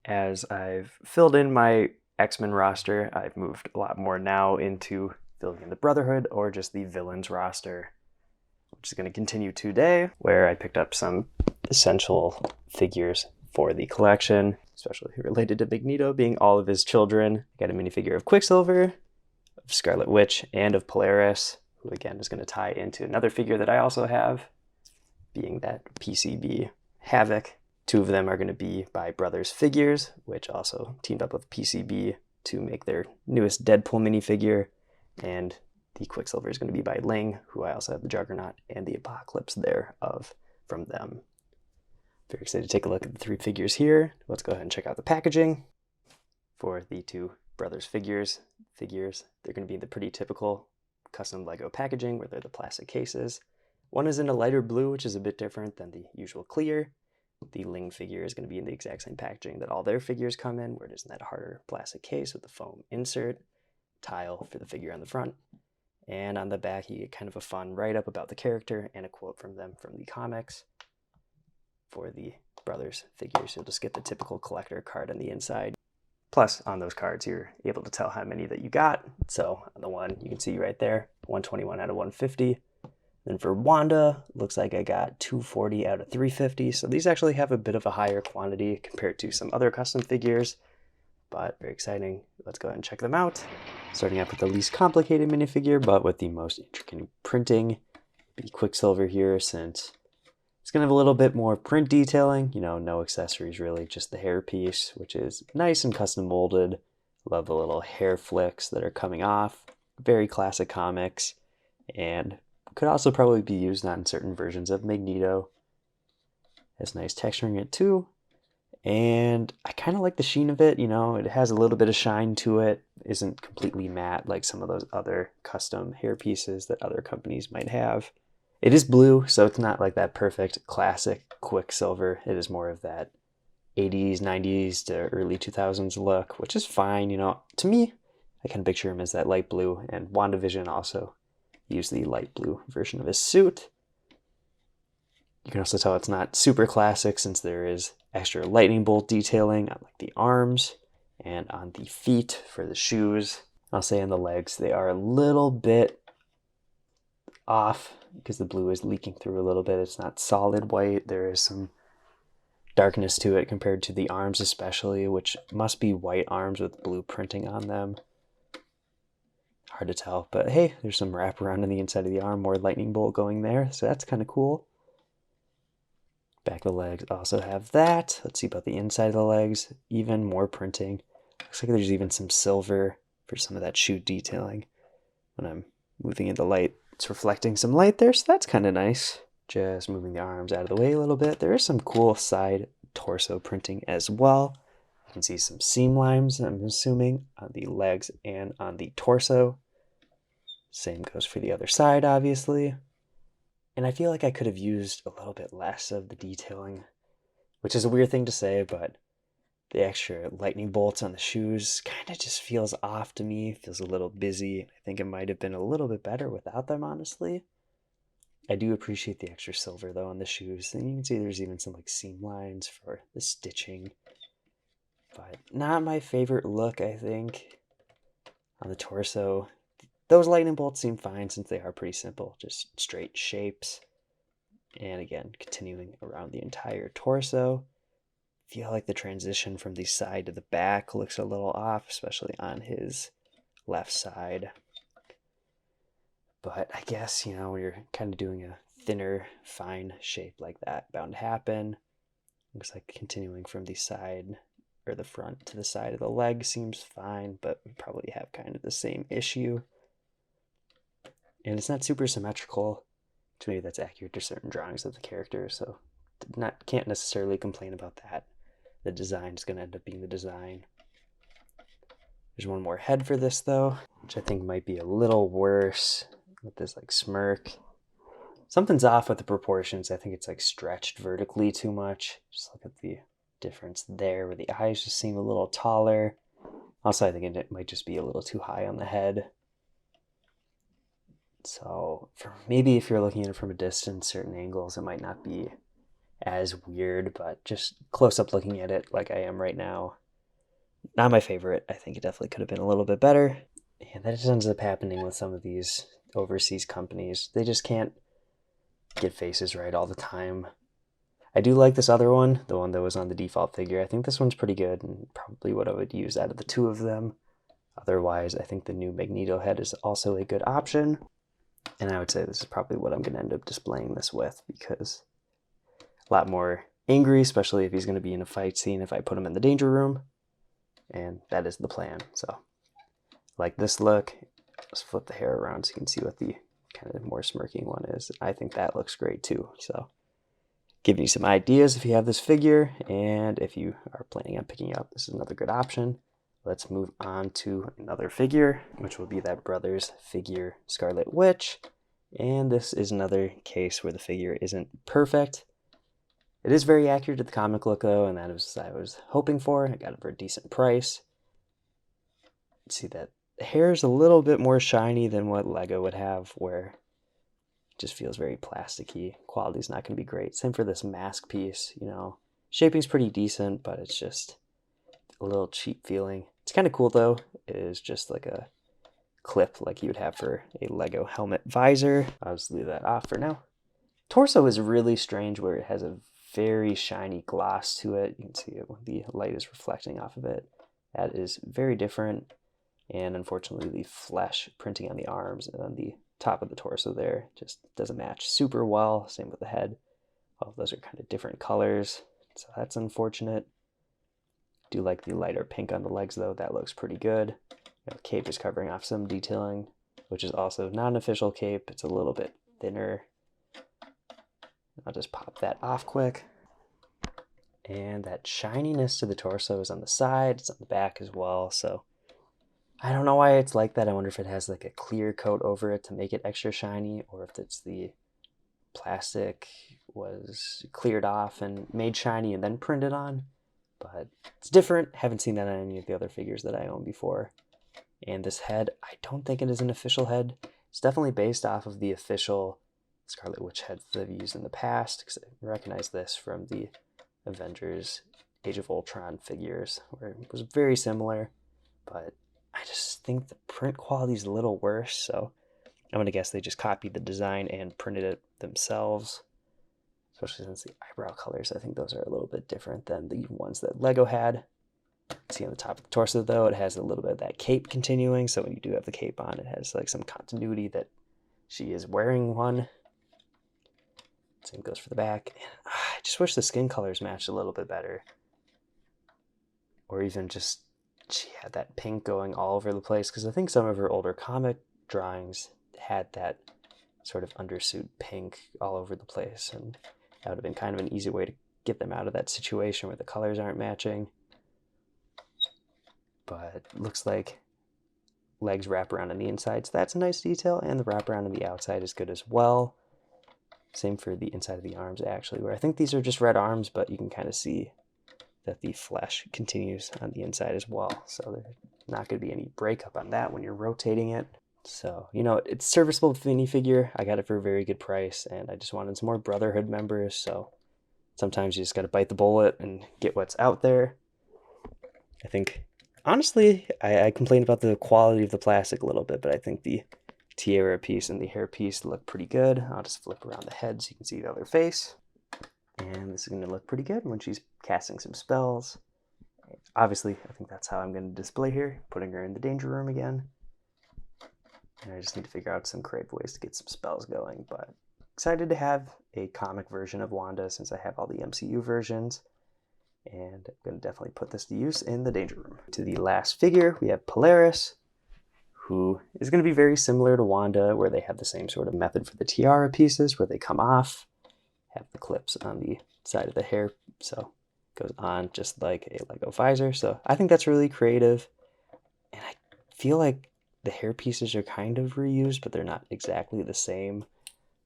As I've filled in my X-Men roster, I've moved a lot more now into filling in the Brotherhood or just the Villains roster, which is going to continue today, where I picked up some essential figures for the collection, especially related to Magneto being all of his children. I got a minifigure of Quicksilver, of Scarlet Witch, and of Polaris, who again is going to tie into another figure that I also have, being that PCB Havoc. Two of them are going to be by Brothers Figures, which also teamed up with PCB to make their newest Deadpool minifigure, and the Quicksilver is going to be by Ling, who I also have the Juggernaut and the Apocalypse thereof from them. Very excited to take a look at the three figures here. Let's go ahead and check out the packaging. For the two Brothers figures, they're going to be the pretty typical custom Lego packaging, where they're the plastic cases. One is in a lighter blue, which is a bit different than the usual clear. The Ling figure is going to be in the exact same packaging that all their figures come in, where it is in that harder plastic case with the foam insert, tile for the figure on the front, and on the back you get kind of a fun write-up about the character and a quote from them from the comics. For the Brothers figures, you'll just get the typical collector card on the inside. Plus, on those cards, you're able to tell how many that you got. So on the one, you can see right there, 121 out of 150. Then for Wanda, looks like I got 240 out of 350. So these actually have a bit of a higher quantity compared to some other custom figures, but very exciting. Let's go ahead and check them out. Starting off with the least complicated minifigure, but with the most intricate printing, be Quicksilver here, since it's going to have a little bit more print detailing. You know, no accessories really, just the hair piece, which is nice and custom molded. Love the little hair flicks that are coming off. Very classic comics, and could also probably be used on certain versions of Magneto. Has nice texturing it too. And I kind of like the sheen of it, you know, it has a little bit of shine to it. Isn't completely matte like some of those other custom hair pieces that other companies might have. It is blue, so it's not like that perfect classic Quicksilver. It is more of that 80s, 90s to early 2000s look, which is fine, you know. To me, I can picture him as that light blue, and WandaVision also used the light blue version of his suit. You can also tell it's not super classic, since there is extra lightning bolt detailing on like the arms and on the feet for the shoes. I'll say on the legs, they are a little bit off because the blue is leaking through a little bit. It's not solid white. There is some darkness to it compared to the arms especially, which must be white arms with blue printing on them. Hard to tell, but hey, there's some wraparound on the inside of the arm, more lightning bolt going there, so that's kind of cool. Back of the legs also have that. Let's see about the inside of the legs. Even more printing. Looks like there's even some silver for some of that shoe detailing. When I'm moving into light, it's reflecting some light there, so that's kind of nice. Just moving the arms out of the way a little bit. There is some cool side torso printing as well. You can see some seam lines, I'm assuming, on the legs and on the torso. Same goes for the other side, obviously. And I feel like I could have used a little bit less of the detailing, which is a weird thing to say, but the extra lightning bolts on the shoes kind of just feels off to me. Feels a little busy. I think it might have been a little bit better without them, honestly. I do appreciate the extra silver, though, on the shoes. And you can see there's even some like seam lines for the stitching. But not my favorite look, I think, on the torso. Those lightning bolts seem fine since they are pretty simple, just straight shapes. And again, continuing around the entire torso. Feel like the transition from the side to the back looks a little off, especially on his left side. But I guess, you know, when you're kind of doing a thinner, fine shape like that, bound to happen. Looks like continuing from the side or the front to the side of the leg seems fine, but we probably have kind of the same issue. And it's not super symmetrical. To me, that's accurate to certain drawings of the character, so can't necessarily complain about that. The design is going to end up being the design. There's one more head for this, though, which I think might be a little worse with this like smirk. Something's off with the proportions. I think it's like stretched vertically too much. Just look at the difference there, where the eyes just seem a little taller. Also, I think it might just be a little too high on the head. So maybe if you're looking at it from a distance, certain angles, it might not be as weird, but just close up looking at it like I am right now, not my favorite. I think it definitely could have been a little bit better. And that just ends up happening with some of these overseas companies. They just can't get faces right all the time. I do like this other one, the one that was on the default figure. I think this one's pretty good and probably what I would use out of the two of them. Otherwise, I think the new Magneto head is also a good option. And I would say this is probably what I'm going to end up displaying this with, because a lot more angry, especially if he's going to be in a fight scene if I put him in the danger room. And that is the plan. So, like this look. Let's flip the hair around so you can see what the kind of more smirking one is. I think that looks great too. So, giving you some ideas if you have this figure, and if you are planning on picking it up, this is another good option. Let's move on to another figure, which will be that Brothers figure Scarlet Witch. And this is another case where the figure isn't perfect. It is very accurate to the comic look though, and that is what I was hoping for. I got it for a decent price. See that the hair is a little bit more shiny than what Lego would have, where it just feels very plasticky. Quality's not going to be great. Same for this mask piece, you know. Shaping's pretty decent, but it's just a little cheap feeling. It's kind of cool though. It is just like a clip like you would have for a Lego helmet visor. I'll just leave that off for now. Torso is really strange, where it has a very shiny gloss to it. You can see it when the light is reflecting off of it. That is very different. And unfortunately, the flesh printing on the arms and on the top of the torso there just doesn't match super well. Same with the head. All of those are kind of different colors, so that's unfortunate. Do like the lighter pink on the legs though. That looks pretty good. You know, cape is covering off some detailing, which is also not an official cape. It's a little bit thinner. I'll just pop that off quick. And that shininess to the torso is on the side. It's on the back as well. So I don't know why it's like that. I wonder if it has like a clear coat over it to make it extra shiny, or if it's the plastic was cleared off and made shiny and then printed on. But it's different. Haven't seen that on any of the other figures that I own before. And this head, I don't think it is an official head. It's definitely based off of the official Scarlet Witch heads that I've used in the past, because I recognize this from the Avengers Age of Ultron figures, where it was very similar, but I just think the print quality is a little worse, so I'm going to guess they just copied the design and printed it themselves, especially since the eyebrow colors, I think those are a little bit different than the ones that Lego had. See on the top of the torso though, it has a little bit of that cape continuing, so when you do have the cape on, it has like some continuity that she is wearing one. Same goes for the back. I just wish the skin colors matched a little bit better, or even just she had that pink going all over the place, because I think some of her older comic drawings had that sort of undersuit pink all over the place, and that would have been kind of an easy way to get them out of that situation where the colors aren't matching. But it looks like legs wrap around on the inside, so that's a nice detail, and the wraparound on the outside is good as well. Same for the inside of the arms actually, where I think these are just red arms, but you can kind of see that the flesh continues on the inside as well. So there's not going to be any breakup on that when you're rotating it. So, you know, it's serviceable minifigure. I got it for a very good price, and I just wanted some more Brotherhood members. So sometimes you just got to bite the bullet and get what's out there. I think, honestly, I complained about the quality of the plastic a little bit, but I think the tiara piece and the hair piece look pretty good. I'll just flip around the head so you can see the other face. And this is going to look pretty good when she's casting some spells. Obviously, I think that's how I'm going to display here, putting her in the danger room again. And I just need to figure out some creative ways to get some spells going. But excited to have a comic version of Wanda since I have all the MCU versions. And I'm going to definitely put this to use in the danger room. To the last figure, we have Polaris, who is going to be very similar to Wanda, where they have the same sort of method for the tiara pieces, where they come off, have the clips on the side of the hair, so it goes on just like a Lego visor. So I think that's really creative, and I feel like the hair pieces are kind of reused, but they're not exactly the same,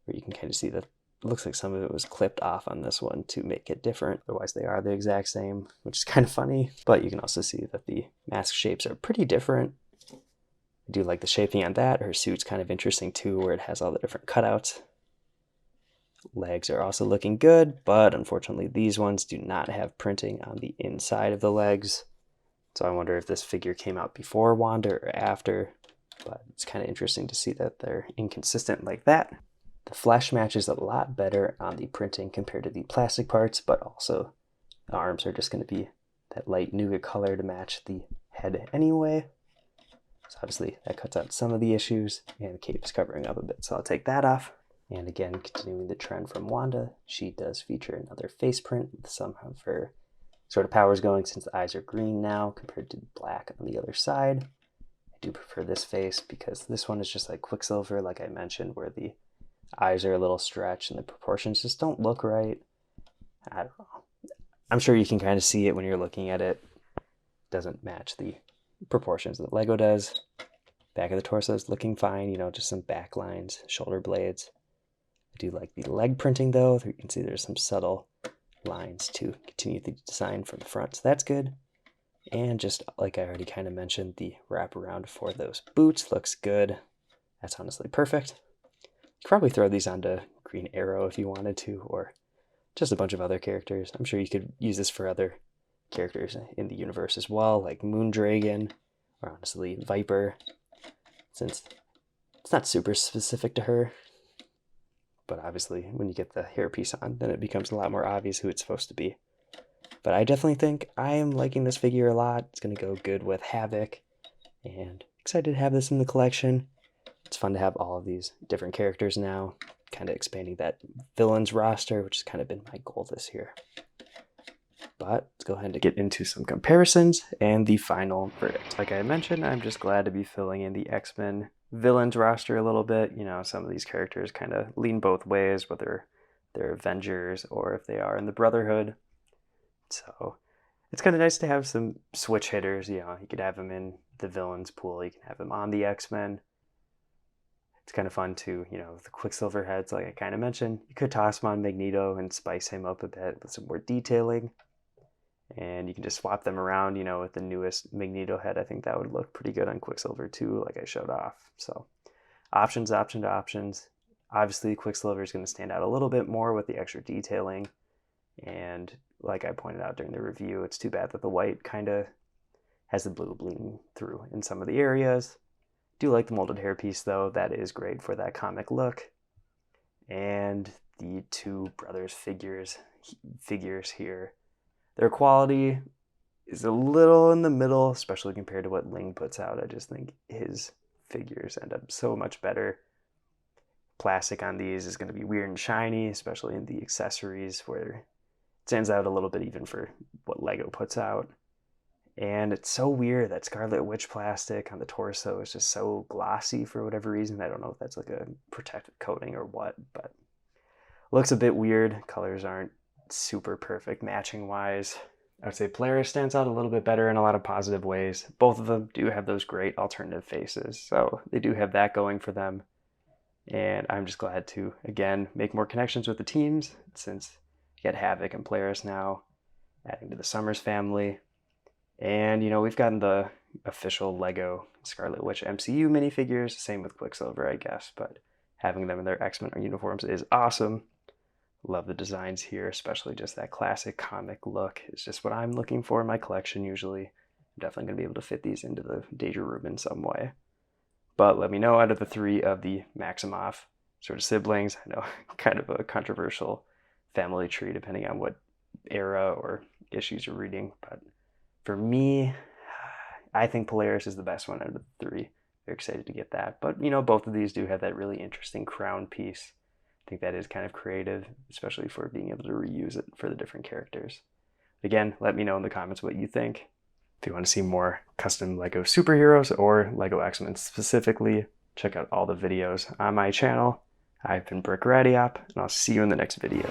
where you can kind of see that it looks like some of it was clipped off on this one to make it different. Otherwise they are the exact same, which is kind of funny. But you can also see that the mask shapes are pretty different. I do like the shaping on that. Her suit's kind of interesting too, where it has all the different cutouts. Legs are also looking good, but unfortunately these ones do not have printing on the inside of the legs. So I wonder if this figure came out before Wanda or after, but it's kind of interesting to see that they're inconsistent like that. The flesh matches a lot better on the printing compared to the plastic parts, but also the arms are just going to be that light nougat color to match the head anyway. So obviously that cuts out some of the issues, and the cape is covering up a bit, so I'll take that off. And again, continuing the trend from Wanda, she does feature another face print with some of her sort of powers going, since the eyes are green now compared to black on the other side. I do prefer this face because this one is just like Quicksilver, like I mentioned, where the eyes are a little stretched and the proportions just don't look right. I don't know. I'm sure you can kind of see it when you're looking at it. It doesn't match the proportions that Lego does. Back of the torso is looking fine, you know, just some back lines, shoulder blades. I do like the leg printing though. You can see there's some subtle lines to continue the design from the front, so that's good. And just like I already kind of mentioned, the wraparound for those boots looks good. That's honestly perfect. You could probably throw these onto Green Arrow if you wanted to, or just a bunch of other characters. I'm sure you could use this for other characters in the universe as well, like Moondragon, or honestly Viper, since it's not super specific to her. But obviously, when you get the hairpiece on, then it becomes a lot more obvious who it's supposed to be. But I definitely think I am liking this figure a lot. It's going to go good with Havoc, and excited to have this in the collection. It's fun to have all of these different characters now, kind of expanding that villains roster, which has kind of been my goal this year. But let's go ahead and get into some comparisons and the final verdict. Like I mentioned, I'm just glad to be filling in the X-Men villains roster a little bit. You know, some of these characters kind of lean both ways, whether they're Avengers or if they are in the Brotherhood. So it's kind of nice to have some switch hitters. You know, you could have them in the villains pool, you can have them on the X-Men. It's kind of fun to, you know, the Quicksilver heads, like I kind of mentioned. You could toss them on Magneto and spice him up a bit with some more detailing. And you can just swap them around, you know, with the newest Magneto head. I think that would look pretty good on Quicksilver too, like I showed off. So options. Obviously, Quicksilver is going to stand out a little bit more with the extra detailing. And like I pointed out during the review, it's too bad that the white kind of has the blue bleeding through in some of the areas. Do like the molded hairpiece though. That is great for that comic look. And the two brothers figures here, their quality is a little in the middle, especially compared to what Ling puts out. I just think his figures end up so much better. Plastic on these is going to be weird and shiny, especially in the accessories, where it stands out a little bit even for what Lego puts out. And it's so weird that Scarlet Witch plastic on the torso is just so glossy for whatever reason. I don't know if that's like a protective coating or what, but looks a bit weird. Colors aren't super perfect matching wise. I would say Polaris stands out a little bit better in a lot of positive ways. Both of them do have those great alternative faces, so they do have that going for them. And I'm just glad to, again, make more connections with the teams, since you get Havoc and Polaris now, adding to the Summers family. And, you know, we've gotten the official Lego Scarlet Witch MCU minifigures, same with Quicksilver, I guess, but having them in their X-Men uniforms is awesome. Love the designs here, especially just that classic comic look. It's just what I'm looking for in my collection usually. I'm definitely going to be able to fit these into the Deja room in some way. But let me know, out of the three of the Maximoff sort of siblings, I know kind of a controversial family tree depending on what era or issues you're reading, but for me, I think Polaris is the best one out of the three. Very excited to get that. But, you know, both of these do have that really interesting crown piece. I think that is kind of creative, especially for being able to reuse it for the different characters. Again, let me know in the comments what you think. If you want to see more custom Lego superheroes or Lego X-Men specifically, check out all the videos on my channel. I've been Brick Radiop, and I'll see you in the next video.